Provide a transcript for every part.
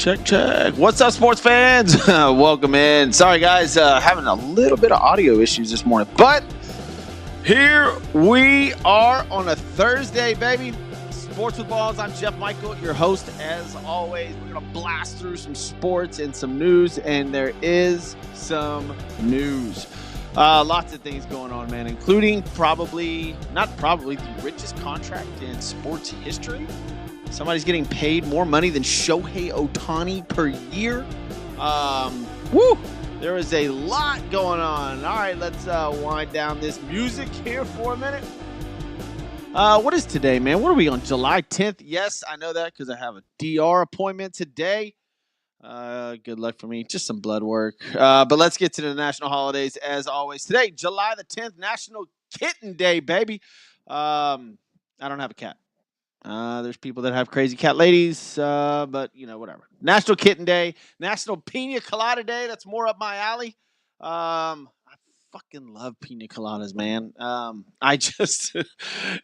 Check. What's up, sports fans? Welcome in. Sorry, guys, having a little bit of audio issues this morning, but here we are on a Thursday, baby. Sports with Balls. I'm Jeff Michael, your host. As always, we're going to blast through some sports and some news, and there is some news. Lots of things going on, man, including the richest contract in sports history. Somebody's getting paid more money than Shohei Ohtani per year. There is a lot going on. All right, let's wind down this music here for a minute. What is today, man? What are we on, July 10th? Yes, I know that because I have a DR appointment today. Good luck for me. Just some blood work. But let's get to the national holidays as always. Today, July the 10th, National Kitten Day, baby. I don't have a cat. There's people that have crazy cat ladies, but, whatever. National Kitten Day, National Pina Colada Day. That's more up my alley. I fucking love pina coladas, man.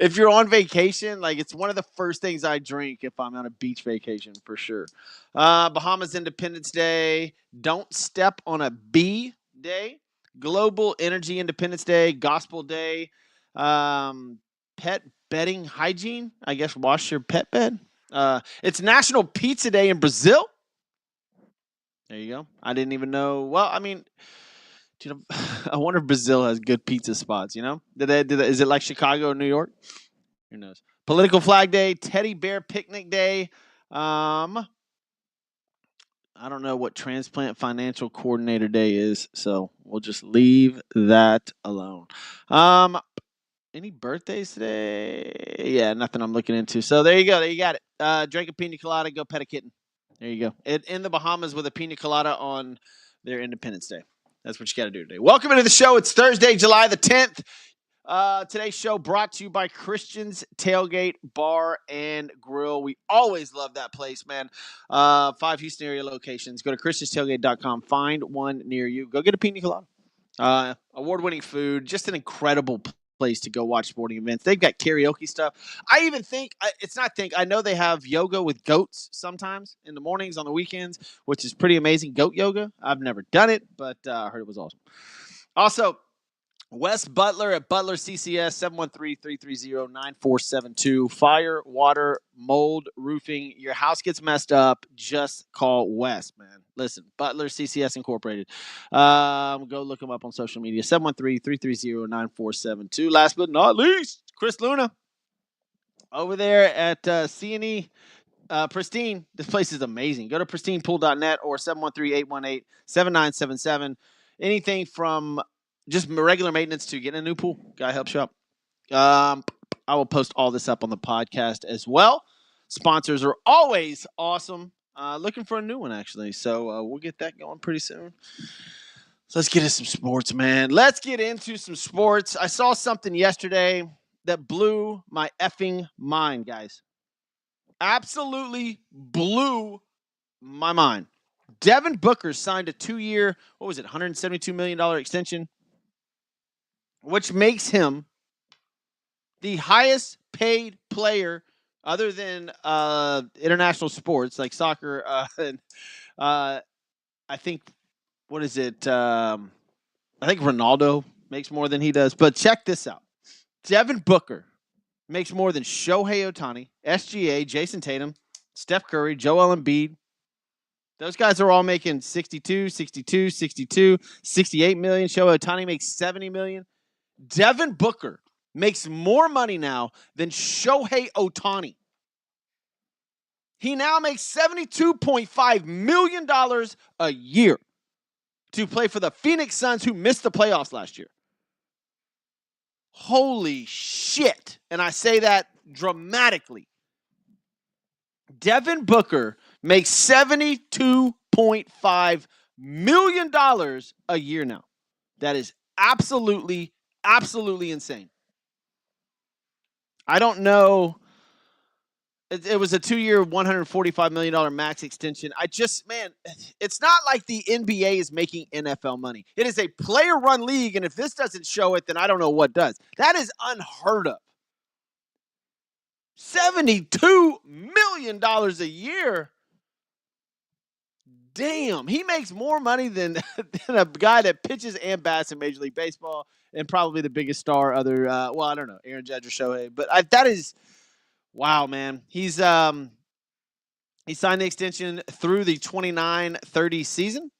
If you're on vacation, it's one of the first things I drink if I'm on a beach vacation, for sure. Bahamas Independence Day, Don't Step on a Bee Day, Global Energy Independence Day, Gospel Day, Pet Bedding Hygiene. I guess wash your pet bed. It's National Pizza Day in Brazil. There you go. I didn't even know. Well, I mean, I wonder if Brazil has good pizza spots, Is it like Chicago or New York? Who knows? Political Flag Day, Teddy Bear Picnic Day. I don't know what Transplant Financial Coordinator Day is, so we'll just leave that alone. Any birthdays today? Yeah, nothing I'm looking into. So there you go. There you got it. Drink a pina colada, go pet a kitten. There you go. In the Bahamas with a pina colada on their Independence Day. That's what you got to do today. Welcome into the show. It's Thursday, July the 10th. Today's show brought to you by Christian's Tailgate Bar and Grill. We always love that place, man. 5 Houston area locations. Go to christianstailgate.com. Find one near you. Go get a pina colada. Award-winning food. Just an incredible place to go watch sporting events. They've got karaoke stuff. I know they have yoga with goats sometimes in the mornings on the weekends, which is pretty amazing. Goat yoga. I've never done it, but I heard it was awesome. Also, Wes Butler at Butler CCS, 713-330-9472. Fire, water, mold, roofing. Your house gets messed up, just call Wes, man. Listen, Butler CCS Incorporated. Go look them up on social media, 713-330-9472. Last but not least, Chris Luna over there at C&E Pristine. This place is amazing. Go to pristinepool.net or 713-818-7977. Anything from just regular maintenance to getting a new pool. Guy helps you out. I will post all this up on the podcast as well. Sponsors are always awesome. Looking for a new one, actually. So we'll get that going pretty soon. So let's get into some sports, man. Let's get into some sports. I saw something yesterday that blew my effing mind, guys. Absolutely blew my mind. Devin Booker signed a 2-year, $172 million extension, which makes him the highest paid player other than international sports like soccer. I think, I think Ronaldo makes more than he does. But check this out. Devin Booker makes more than Shohei Ohtani, SGA, Jason Tatum, Steph Curry, Joel Embiid. Those guys are all making 62, 62, 62, 68 million. Shohei Ohtani makes 70 million. Devin Booker makes more money now than Shohei Ohtani. He now makes $72.5 million a year to play for the Phoenix Suns, who missed the playoffs last year. Holy shit. And I say that dramatically. Devin Booker makes $72.5 million a year now. That is absolutely insane. I don't know. It was a 2-year, $145 million max extension. It's not like the NBA is making NFL money. It is a player-run league, and if this doesn't show it, then I don't know what does. That is unheard of. $72 million a year. damn, he makes more money than, than a guy that pitches and bats in Major League Baseball, and probably the biggest star other. Well, I don't know, Aaron Judge or Shohei, but that is wow, man. He signed the extension through the 29-30 season,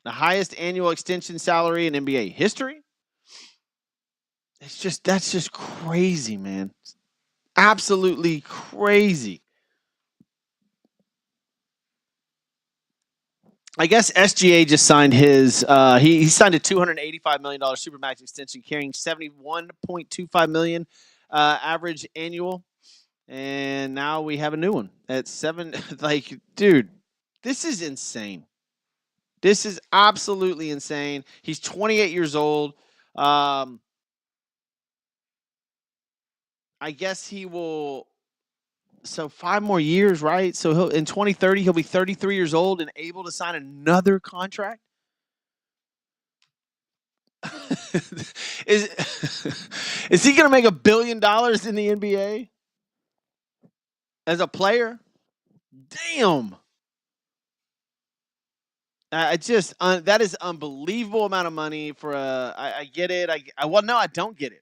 the highest annual extension salary in NBA history. That's just crazy, man. Absolutely crazy. I guess SGA just signed his. He signed a $285 million supermax extension, carrying $71.25 million average annual, and now we have a new one at seven. Like, dude, this is insane. This is absolutely insane. He's 28 years old. I guess he will. So 5 more years, right? So in 2030, he'll be 33 years old and able to sign another contract. is he going to make $1 billion in the NBA as a player? Damn. That is unbelievable amount of money for a. I get it. Well, no, I don't get it.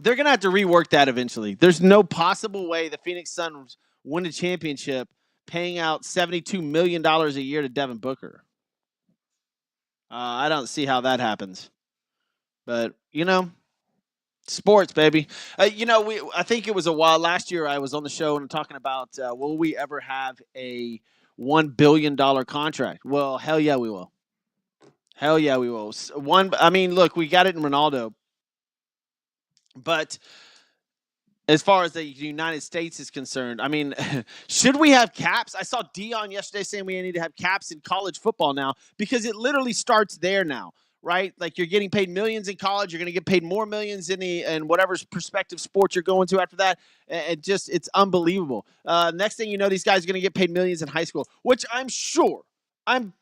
They're going to have to rework that eventually. There's no possible way the Phoenix Suns win a championship paying out $72 million a year to Devin Booker. I don't see how that happens. But, sports, baby. I think it was a while last year I was on the show and talking about will we ever have a $1 billion contract? Well, hell yeah, we will. Hell yeah, we will. Look, we got it in Ronaldo. But as far as the United States is concerned, should we have caps? I saw Dion yesterday saying we need to have caps in college football now because it literally starts there now, right? Like you're getting paid millions in college. You're going to get paid more millions in whatever prospective sport you're going to after that. It's unbelievable. Next thing you know, these guys are going to get paid millions in high school, which I'm sure, I'm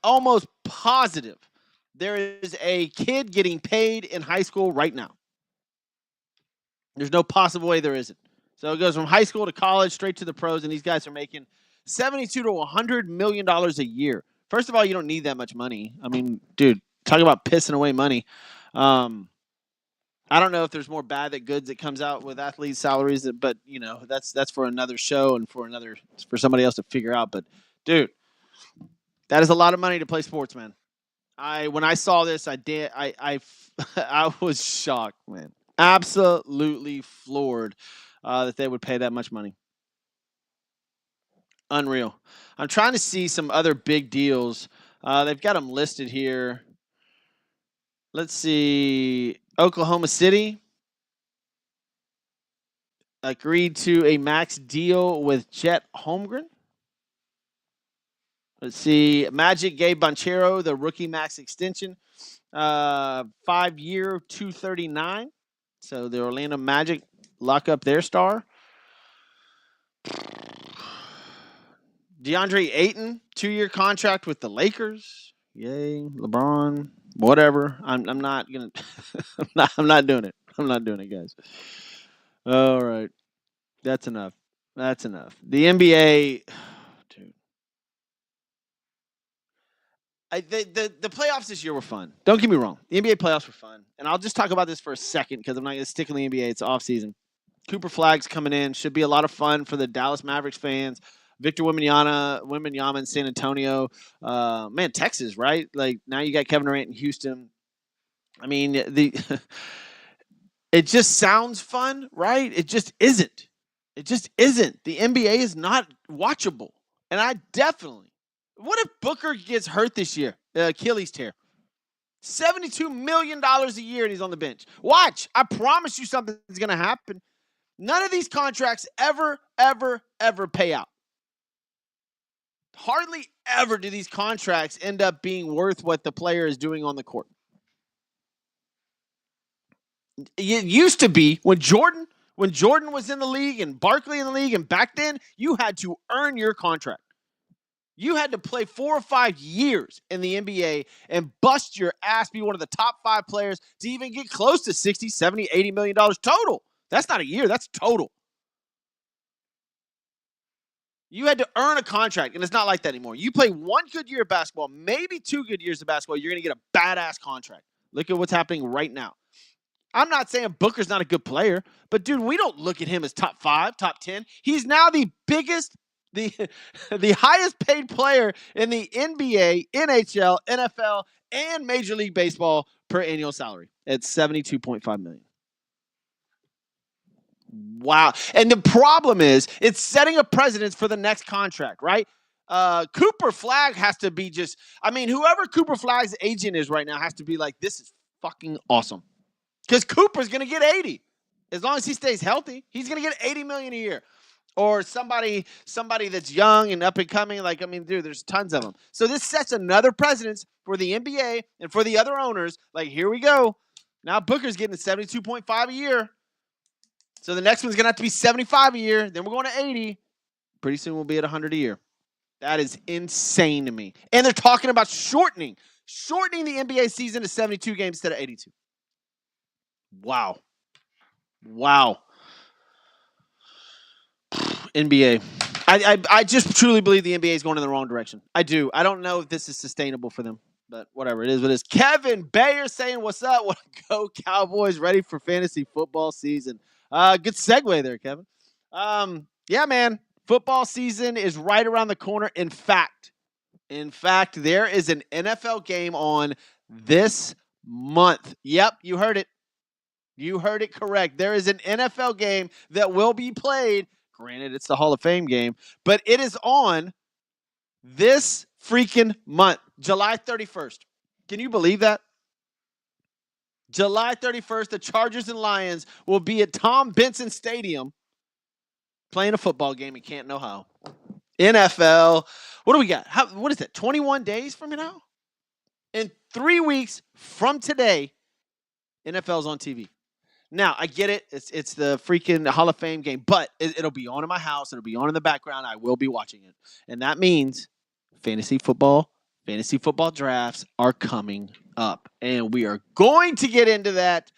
almost positive there is a kid getting paid in high school right now. There's no possible way there isn't. So it goes from high school to college, straight to the pros, and these guys are making $72 to $100 million a year. First of all, you don't need that much money. Dude, talk about pissing away money. I don't know if there's more bad than goods that comes out with athletes' salaries, but that's for another show and for somebody else to figure out. But dude, that is a lot of money to play sports, man. When I saw this, I was shocked, man. Absolutely floored that they would pay that much money. Unreal. I'm trying to see some other big deals. They've got them listed here. Let's see. Oklahoma City agreed to a max deal with Chet Holmgren. Let's see. Magic gave Banchero the rookie max extension. 5-year, $239. So the Orlando Magic lock up their star. DeAndre Ayton, 2-year contract with the Lakers. Yay, LeBron, whatever. I'm not gonna. I'm not doing it. I'm not doing it, guys. All right, that's enough. That's enough. The NBA, dude. The playoffs this year were fun. Don't get me wrong. The NBA playoffs were fun. And I'll just talk about this for a second because I'm not going to stick in the NBA. It's off season. Cooper Flagg's coming in. Should be a lot of fun for the Dallas Mavericks fans. Victor Wembanyama in San Antonio. Texas, right? Like now you got Kevin Durant in Houston. It just sounds fun, right? It just isn't. It just isn't. The NBA is not watchable. And I definitely. What if Booker gets hurt this year? Achilles tear. $72 million a year and he's on the bench. Watch. I promise you something's going to happen. None of these contracts ever pay out. Hardly ever do these contracts end up being worth what the player is doing on the court. It used to be when Jordan was in the league and Barkley in the league, and back then you had to earn your contract. You had to play 4 or 5 years in the NBA and bust your ass, be one of the top 5 players to even get close to $60, $70, $80 million total. That's not a year. That's total. You had to earn a contract, and it's not like that anymore. You play one good year of basketball, maybe 2 good years of basketball, you're going to get a badass contract. Look at what's happening right now. I'm not saying Booker's not a good player, but dude, we don't look at him as top 5, top 10. He's now the biggest, the highest paid player in the NBA, NHL, NFL, and Major League Baseball per annual salary at $72.5 million. Wow. And the problem is it's setting a precedence for the next contract, right? Cooper Flagg has to be whoever Cooper Flagg's agent is right now has to be like, this is fucking awesome. Because Cooper's going to get 80. As long as he stays healthy, he's going to get $80 million a year. Or somebody that's young and up and coming. Dude, there's tons of them. So this sets another precedence for the NBA and for the other owners. Like, here we go. Now Booker's getting $72.5 a year. So the next one's going to have to be 75 a year. Then we're going to 80. Pretty soon we'll be at 100 a year. That is insane to me. And they're talking about shortening the NBA season to 72 games instead of 82. Wow. NBA. I just truly believe the NBA is going in the wrong direction. I do. I don't know if this is sustainable for them, but whatever. It is what it is. Kevin Bayer saying, what's up? Go Cowboys, ready for fantasy football season. Good segue there, Kevin. Yeah, man. Football season is right around the corner. In fact, there is an NFL game on this month. Yep, you heard it. You heard it correct. There is an NFL game that will be played. Granted, it's the Hall of Fame game, but it is on this freaking month, July 31st. Can you believe that? July 31st, the Chargers and Lions will be at Tom Benson Stadium playing a football game in Canton, Ohio. NFL. What do we got? What is it? 21 days from now? In 3 weeks from today, NFL's on TV. Now, I get it. It's the freaking Hall of Fame game, but it'll be on in my house. It'll be on in the background. I will be watching it. And that means fantasy football drafts are coming up. And we are going to get into that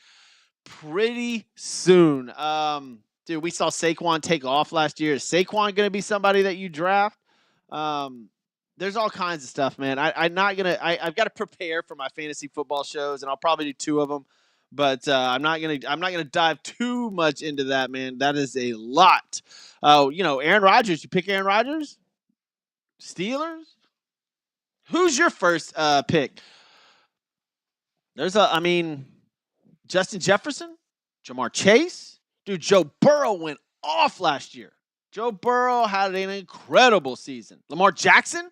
pretty soon. Dude, we saw Saquon take off last year. Is Saquon going to be somebody that you draft? There's all kinds of stuff, man. I've got to prepare for my fantasy football shows, and I'll probably do 2 of them. But I'm not gonna dive too much into that, man. That is a lot. Aaron Rodgers. You pick Aaron Rodgers? Steelers? Who's your first pick? Justin Jefferson, Jamar Chase. Dude, Joe Burrow went off last year. Joe Burrow had an incredible season. Lamar Jackson?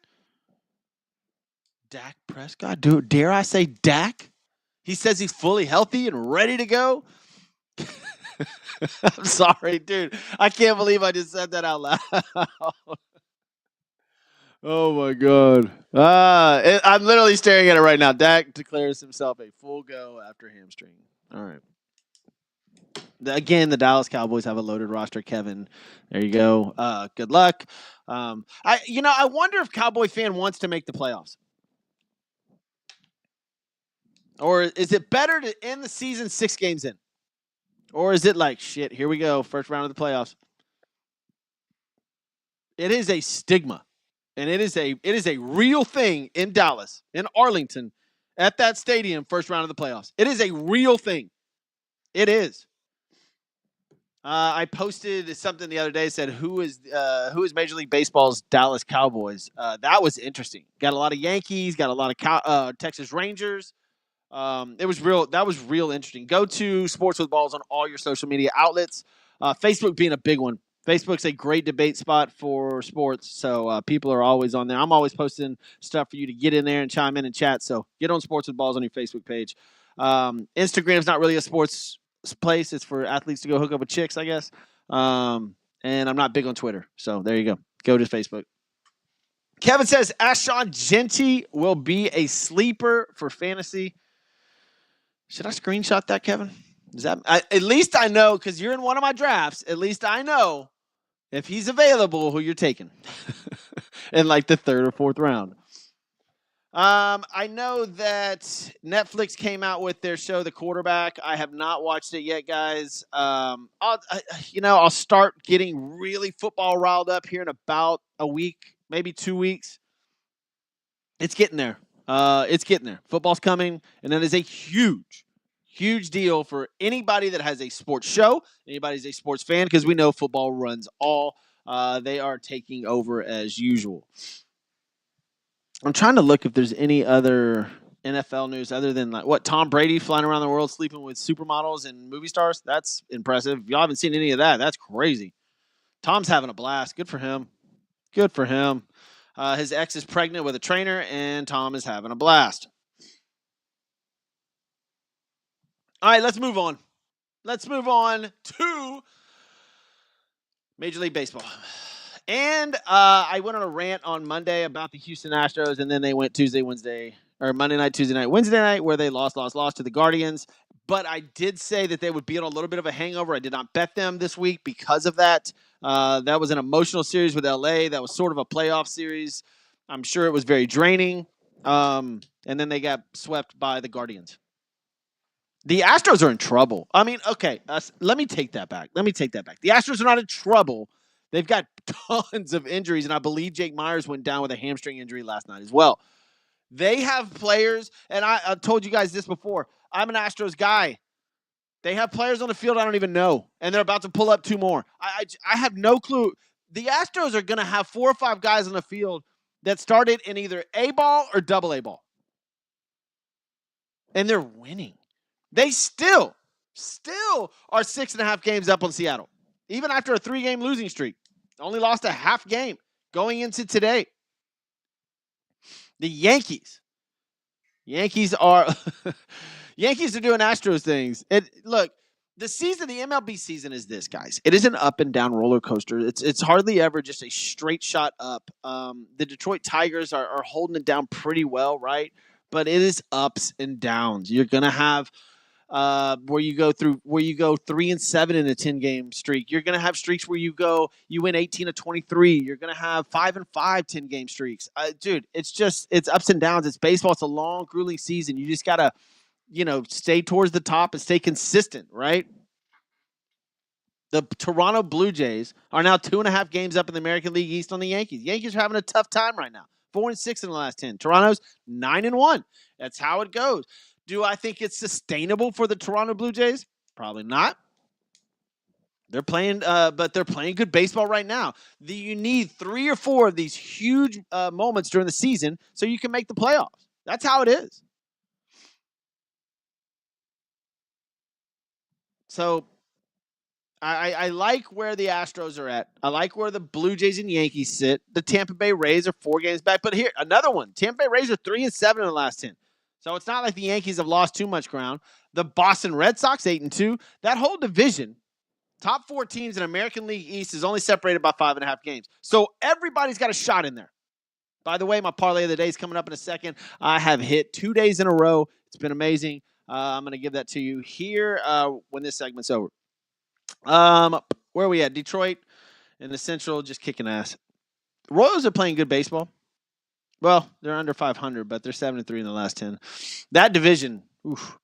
Dak Prescott? Dude, dare I say Dak? He says he's fully healthy and ready to go. I'm sorry, dude. I can't believe I just said that out loud. Oh, my God. I'm literally staring at it right now. Dak declares himself a full go after hamstring. All right. Again, the Dallas Cowboys have a loaded roster, Kevin. There you go. Good luck. I wonder if Cowboy fan wants to make the playoffs. Or is it better to end the season 6 games in? Or is it like, shit, here we go, first round of the playoffs? It is a stigma. And it is a real thing in Dallas, in Arlington, at that stadium, first round of the playoffs. It is a real thing. It is. I posted something the other day, said who is Major League Baseball's Dallas Cowboys. That was interesting. Got a lot of Yankees, got a lot of Texas Rangers. That was real interesting. Go to Sports with Balls on all your social media outlets. Facebook being a big one. Facebook's a great debate spot for sports, so people are always on there. I'm always posting stuff for you to get in there and chime in and chat. So get on Sports with Balls on your Facebook page. Instagram's not really a sports place. It's for athletes to go hook up with chicks, I guess. And I'm not big on Twitter, so there you go. Go to Facebook. Kevin says Ashon Genty will be a sleeper for fantasy. Should I screenshot that, Kevin? At least I know, because you're in one of my drafts. At least I know if he's available, who you're taking in like the 3rd or 4th round. I know that Netflix came out with their show, The Quarterback. I have not watched it yet, guys. I'll start getting really football riled up here in about a week, maybe 2 weeks. It's getting there. It's getting there. Football's coming, and that is a huge, huge deal for anybody that has a sports show, anybody's a sports fan, because we know football runs all. They are taking over as usual. I'm trying to look if there's any other NFL news other than Tom Brady flying around the world sleeping with supermodels and movie stars. That's impressive. If y'all haven't seen any of that, that's crazy. Tom's having a blast. Good for him. Good for him. His ex is pregnant with a trainer, and Tom is having a blast. All right, let's move on. Let's move on to Major League Baseball. And I went on a rant on Monday about the Houston Astros, and then they went Monday night, Tuesday night, Wednesday night, where they lost to the Guardians. But I did say that they would be on a little bit of a hangover. I did not bet them this week because of that. That was an emotional series with LA. That was sort of a playoff series. I'm sure it was very draining. And then they got swept by the Guardians. The Astros are in trouble. I mean, okay, let me take that back. The Astros are not in trouble. They've got tons of injuries, and I believe Jake Myers went down with a hamstring injury last night as well. They have players, and I told you guys this before. I'm an Astros guy. They have players on the field I don't even know, and they're about to pull up 2 more. I have no clue. The Astros are going to have 4 or 5 guys on the field that started in either A ball or double A ball, and they're winning. They still are 6.5 games up on Seattle, even after a 3-game losing streak. Only lost a half game going into today. The Yankees are doing Astros things. Look, the MLB season is this, guys. It is an up and down roller coaster. It's hardly ever just a straight shot up. The Detroit Tigers are holding it down pretty well, right? But it is ups and downs. You're gonna have where you go 3-7 in a 10-game streak. You're gonna have streaks where you win 18 of 23. You're gonna have 5-5 10-game streaks. Dude, it's ups and downs. It's baseball. It's a long, grueling season. You just gotta, stay towards the top and stay consistent, right? The Toronto Blue Jays are now 2.5 games up in the American League East on the Yankees. Yankees are having a tough time right now. 4-6 in the last 10. Toronto's 9-1. That's how it goes. Do I think it's sustainable for the Toronto Blue Jays? Probably not. They're playing, but they're playing good baseball right now. You need 3 or 4 of these huge moments during the season so you can make the playoffs. That's how it is. So I like where the Astros are at. I like where the Blue Jays and Yankees sit. The Tampa Bay Rays are 4 games back. But here, another one. Tampa Bay Rays are 3-7 in the last 10. So it's not like the Yankees have lost too much ground. The Boston Red Sox, 8-2. That whole division, top 4 teams in American League East, is only separated by 5.5 games. So everybody's got a shot in there. By the way, my parlay of the day is coming up in a second. I have hit 2 days in a row. It's been amazing. I'm going to give that to you here when this segment's over. Where are we at? Detroit and the Central just kicking ass. Royals are playing good baseball. Well, they're under 500, but they're 7-3 in the last 10. That division, oof.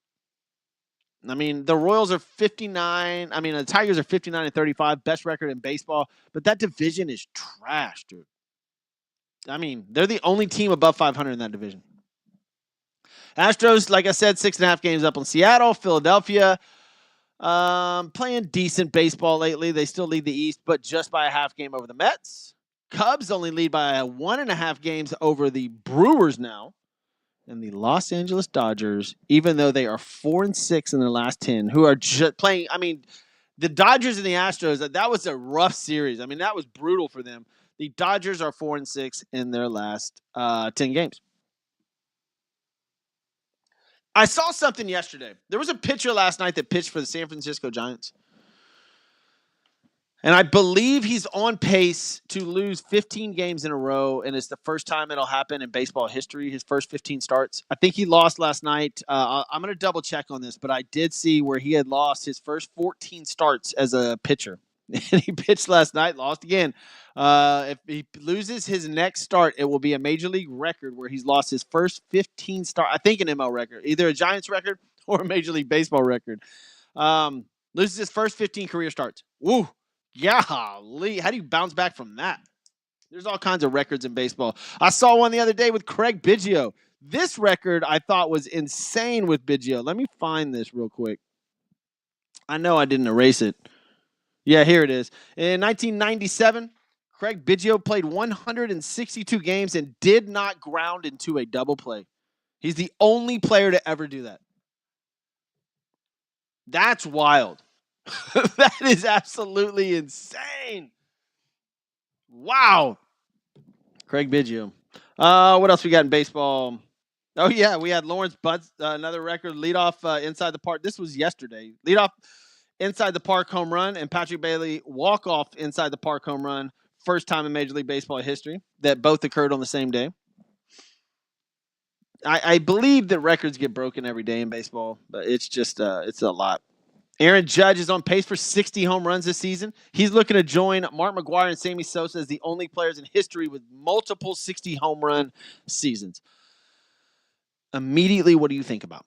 I mean, the Royals are 59. I mean, the Tigers are 59-35, best record in baseball. But that division is trash, dude. I mean, they're the only team above 500 in that division. Astros, like I said, 6.5 games up on Seattle. Philadelphia, playing decent baseball lately. They still lead the East, but just by a half game over the Mets. Cubs only lead by 1.5 games over the Brewers now. And the Los Angeles Dodgers, even though they are 4-6 in their last 10, who are just playing. I mean, the Dodgers and the Astros, that was a rough series. I mean, that was brutal for them. The Dodgers are 4-6 in their last 10 games. I saw something yesterday. There was a pitcher last night that pitched for the San Francisco Giants. And I believe he's on pace to lose 15 games in a row, and it's the first time it'll happen in baseball history, his first 15 starts. I think he lost last night. I'm going to double check on this, but I did see where he had lost his first 14 starts as a pitcher. and he pitched last night, lost again. If he loses his next start, it will be a major league record where he's lost his first 15 start. I think an ML record, either a Giants record or a Major League Baseball record. Loses his first 15 career starts. Woo. Golly. How do you bounce back from that? There's all kinds of records in baseball. I saw one the other day with Craig Biggio. This record I thought was insane with Biggio. Let me find this real quick. I know I didn't erase it. Yeah, here it is. In 1997, Craig Biggio played 162 games and did not ground into a double play. He's the only player to ever do that. That's wild. That is absolutely insane. Wow. Craig Biggio. What else we got in baseball? Oh, yeah, we had Lawrence Butts, another record, leadoff inside the park. This was yesterday. Leadoff inside the park home run, and Patrick Bailey walk-off inside the park home run. First time in Major League Baseball history that both occurred on the same day. I believe that records get broken every day in baseball, but it's just it's a lot. Aaron Judge is on pace for 60 home runs this season. He's looking to join Mark McGwire and Sammy Sosa as the only players in history with multiple 60 home run seasons. Immediately, what do you think about?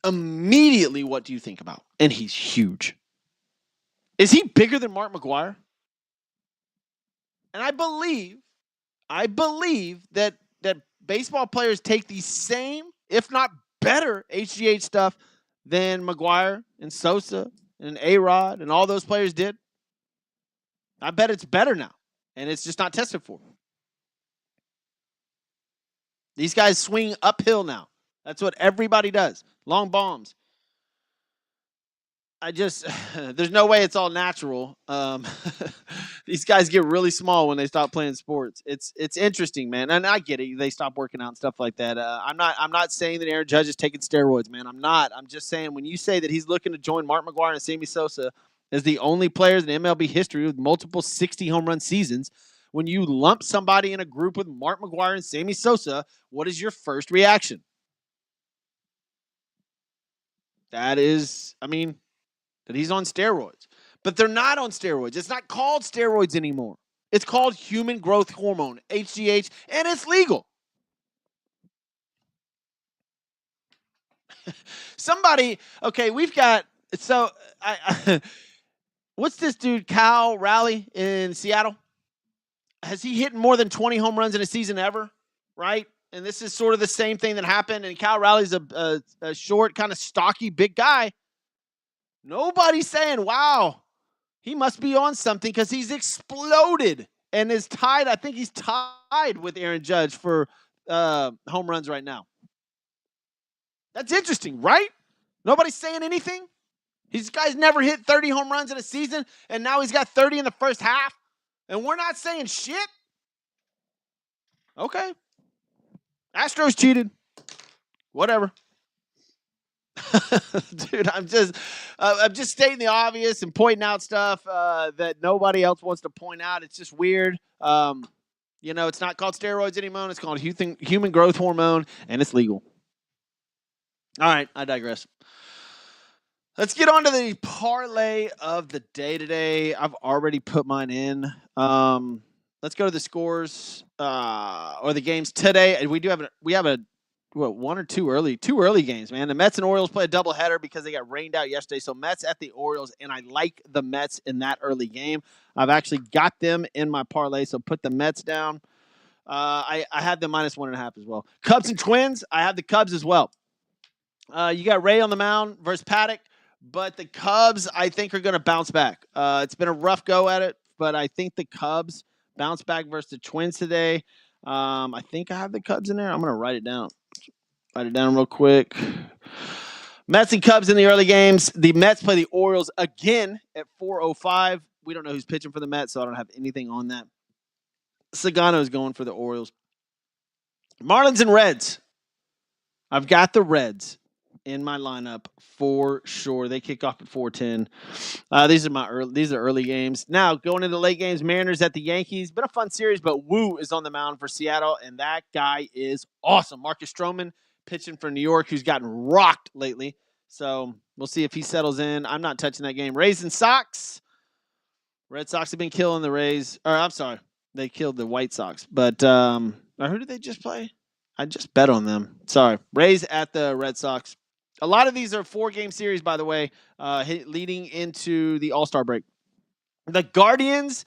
Immediately, what do you think about? And he's huge. Is he bigger than Mark McGwire? And I believe that baseball players take the same, if not better, HGH stuff than McGwire and Sosa and A-Rod and all those players did. I bet it's better now, and it's just not tested for. These guys swing uphill now. That's what everybody does. Long bombs. There's no way it's all natural. These guys get really small when they stop playing sports. It's interesting, man. And I get it. They stop working out and stuff like that. I'm not saying that Aaron Judge is taking steroids, man. I'm not. I'm just saying when you say that he's looking to join Mark McGwire and Sammy Sosa as the only players in MLB history with multiple 60 home run seasons, when you lump somebody in a group with Mark McGwire and Sammy Sosa, what is your first reaction? That he's on steroids. But they're not on steroids. It's not called steroids anymore. It's called human growth hormone, HGH, and it's legal. What's this dude, Cal Raleigh in Seattle? Has he hit more than 20 home runs in a season ever? Right? And this is sort of the same thing that happened. And Cal Raleigh's a short, kind of stocky, big guy. Nobody's saying, wow, he must be on something because he's exploded and is tied. I think he's tied with Aaron Judge for home runs right now. That's interesting, right? Nobody's saying anything? These guys never hit 30 home runs in a season, and now he's got 30 in the first half, and we're not saying shit? Okay. Astros cheated. Whatever. Dude, I'm just stating the obvious and pointing out stuff that nobody else wants to point out. It's just weird. It's not called steroids anymore. It's called human growth hormone, and it's legal. All right, I digress. Let's get on to the parlay of the day today. I've already put mine in. Let's go to the scores or the games today. We have one or two early games, man. The Mets and Orioles play a doubleheader because they got rained out yesterday. So Mets at the Orioles, and I like the Mets in that early game. I've actually got them in my parlay, so put the Mets down. I had them -1.5 as well. Cubs and Twins, I have the Cubs as well. You got Ray on the mound versus Paddock, but the Cubs, I think, are going to bounce back. It's been a rough go at it, but I think the Cubs bounce back versus the Twins today. I think I have the Cubs in there. I'm going to write it down. Write it down real quick. Mets and Cubs in the early games. The Mets play the Orioles again at 4:05. We don't know who's pitching for the Mets, so I don't have anything on that. Sagano is going for the Orioles. Marlins and Reds. I've got the Reds in my lineup for sure. They kick off at 4:10. These are early games. Now, going into the late games, Mariners at the Yankees. Been a fun series, but Woo is on the mound for Seattle, and that guy is awesome. Marcus Stroman pitching for New York, who's gotten rocked lately. So we'll see if he settles in. I'm not touching that game. Rays and Sox. Red Sox have been killing the Rays. Or I'm sorry, they killed the White Sox. But who did they just play? I just bet on them. Sorry, Rays at the Red Sox. A lot of these are 4-game series, by the way, leading into the All-Star break. The Guardians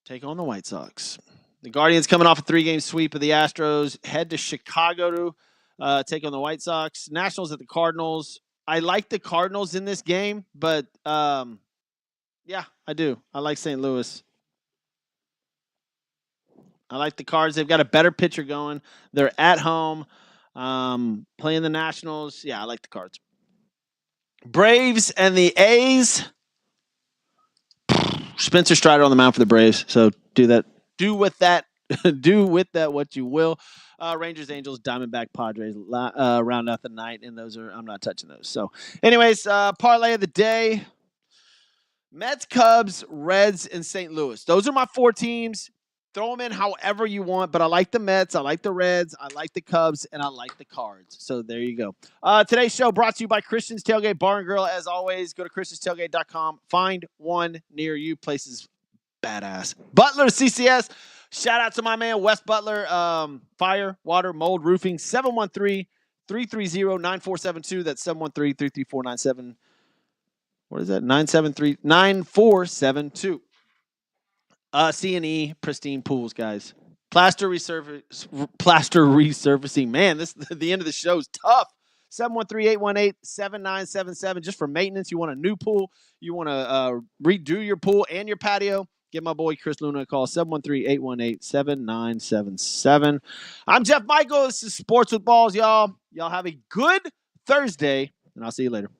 take on the White Sox. The Guardians coming off a 3-game sweep of the Astros, head to Chicago to take on the White Sox. Nationals at the Cardinals. I like the Cardinals in this game, but yeah, I do. I like St. Louis. I like the Cards. They've got a better pitcher going. They're at home, playing the Nationals. Yeah, I like the Cards. Braves and the A's. Spencer Strider on the mound for the Braves. So do that. Do with that. Do with that what you will. Rangers, Angels, Diamondback, Padres, round out the night, and those are I'm not touching those. So, anyways, parlay of the day: Mets, Cubs, Reds, and St. Louis. Those are my 4 teams. Throw them in however you want, but I like the Mets, I like the Reds, I like the Cubs, and I like the Cards. So there you go. Today's show brought to you by Christian's Tailgate Bar and Grill. As always, go to christianstailgate.com. Find one near you. Places badass. Butler CCS. Shout out to my man, Wes Butler. Fire, water, mold, roofing. 713-330-9472. That's 713-334-97. What is that? 973-9472. C&E Pristine Pools, guys. Plaster resurfacing. Man, the end of the show is tough. 713-818-7977. Just for maintenance, you want a new pool, you want to redo your pool and your patio, give my boy Chris Luna a call. 713-818-7977. I'm Jeff Michael. This is Sports with Balls, y'all. Y'all have a good Thursday, and I'll see you later.